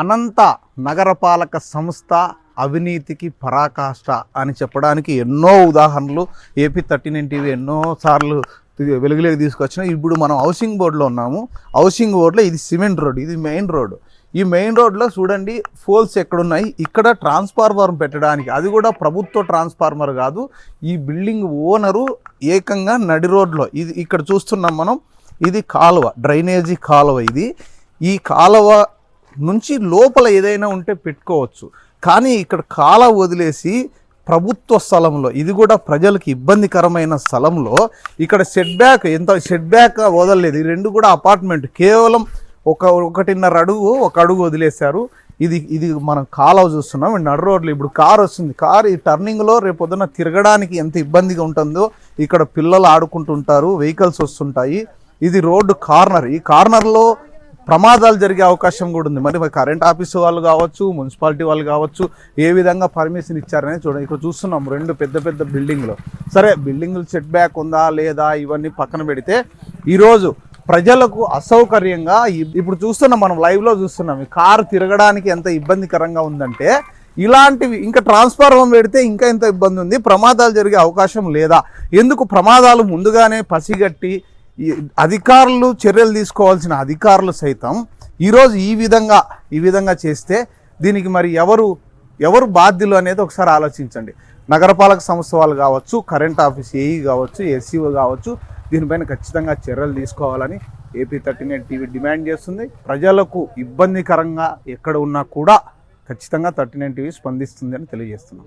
అనంత నగరపాలక సంస్థ అవినీతికి పరాకాష్ట అని చెప్పడానికి ఎన్నో ఉదాహరణలు ఏపీ 39 టీవీ ఎన్నోసార్లు వెలుగులోకి తీసుకొచ్చినా. ఇప్పుడు మనం హౌసింగ్ బోర్డులో ఉన్నాము. హౌసింగ్ బోర్డులో ఇది సిమెంట్ రోడ్, ఇది మెయిన్ రోడ్. ఈ మెయిన్ రోడ్లో చూడండి పోల్స్ ఎక్కడున్నాయి. ఇక్కడ ట్రాన్స్ఫార్మర్ పెట్టడానికి, అది కూడా ప్రభుత్వ ట్రాన్స్ఫార్మర్ కాదు, ఈ బిల్డింగ్ ఓనరు ఏకంగా నడి రోడ్లో, ఇది ఇక్కడ చూస్తున్నాం మనం, ఇది కాలువ, డ్రైనేజీ కాలువ. ఇది ఈ కాలువ నుంచి లోపల ఏదైనా ఉంటే పెట్టుకోవచ్చు, కానీ ఇక్కడ కాలువ వదిలేసి ప్రభుత్వ స్థలంలో, ఇది కూడా ప్రజలకు ఇబ్బందికరమైన స్థలంలో ఇక్కడ సెట్ బ్యాక్, ఎంత సెట్ బ్యాక్ వదలలేదు. ఈ రెండు కూడా అపార్ట్మెంట్, కేవలం 1.5 అడుగు, 1 అడుగు వదిలేశారు. ఇది మనం కాలువ చూస్తున్నాం నడు రోడ్లు. ఇప్పుడు కారు వస్తుంది, కారు ఈ టర్నింగ్లో రేపొద్దున తిరగడానికి ఎంత ఇబ్బందిగా ఉంటుందో. ఇక్కడ పిల్లలు ఆడుకుంటుంటారు, వెహికల్స్ వస్తుంటాయి. ఇది రోడ్డు కార్నర్, ఈ కార్నర్లో ప్రమాదాలు జరిగే అవకాశం కూడా ఉంది. మరి కరెంట్ ఆఫీసు వాళ్ళు కావచ్చు, మున్సిపాలిటీ వాళ్ళు కావచ్చు, ఏ విధంగా పర్మిషన్ ఇచ్చారని చూడండి. ఇక్కడ చూస్తున్నాం 2 పెద్ద పెద్ద బిల్డింగ్లు. సరే, బిల్డింగులు సెట్ బ్యాక్ ఉందా లేదా ఇవన్నీ పక్కన పెడితే, ఈరోజు ప్రజలకు అసౌకర్యంగా ఇప్పుడు చూస్తున్నాం, మనం లైవ్లో చూస్తున్నాం, ఈ కారు తిరగడానికి ఎంత ఇబ్బందికరంగా ఉందంటే, ఇలాంటివి ఇంకా ట్రాన్స్ఫార్మర్ పెడితే ఇంకా ఎంత ఇబ్బంది ఉంది. ప్రమాదాలు జరిగే అవకాశం లేదా? ఎందుకు ప్రమాదాలు ముందుగానే పసిగట్టి అధికారులు చర్యలు తీసుకోవాల్సిన అధికారులు సైతం ఈరోజు ఈ విధంగా చేస్తే దీనికి మరి ఎవరు బాధ్యులు అనేది ఒకసారి ఆలోచించండి. నగరపాలక సంస్థ వాళ్ళు కావచ్చు, కరెంట్ ఆఫీస్ ఏఈ కావచ్చు, ఎస్సీఓ కావచ్చు, దీనిపైన ఖచ్చితంగా చర్యలు తీసుకోవాలని ఏపీ 39 టీవీ డిమాండ్ చేస్తుంది. ప్రజలకు ఇబ్బందికరంగా ఎక్కడ ఉన్నా కూడా ఖచ్చితంగా 39 టీవీ స్పందిస్తుంది అని తెలియజేస్తున్నాం.